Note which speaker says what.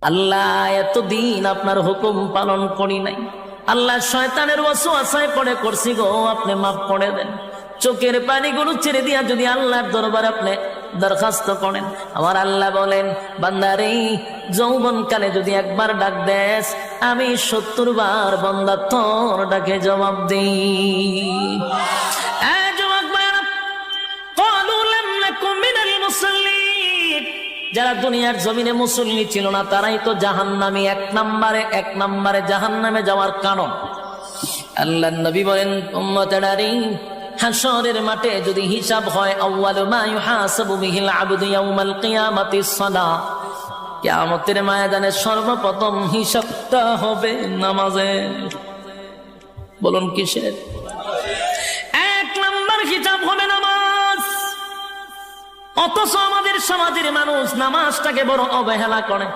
Speaker 1: আল্লাহ এতদিন আপনার হুকুম পালন করি নাই, আল্লাহ শয়তানের ওয়াসওয়াসায় পড়ে করছি গো, আপনি মাফ করে দেন। চোখের পানিগুলো ছেড়ে দিয়া যদি আল্লাহর দরবারে আপনি দরখাস্ত করেন, আমার আল্লাহ বলেন বান্দারে যৌবনকালে যদি একবার ডাক দেস, আমি 70 বার বান্দা তোর ডাকে জবাব দিই। যারা দুনিয়ার জমিনে মুসল্লি ছিল না তারাই তো জাহান্নামী, এক নম্বরে জাহান্নামে যাওয়ার কারণ। আল্লাহর নবী বলেন উম্মতেরারে হাশরের মাঠে যদি হিসাব হয়, আউয়ালু মা ইউহাসাবু বিহিল আবদু ইয়াউমাল কিয়ামাতিস সালাহ, কিয়ামতের ময়দানে সর্বপ্রথম হিসাবটা হবে নামাজের। বলুন কিসের? 1 নম্বর হিসাব হবে নামাজ। অথচ আমাদের সমাজের মানুষ নামাজটাকে বড় অবহেলা করে।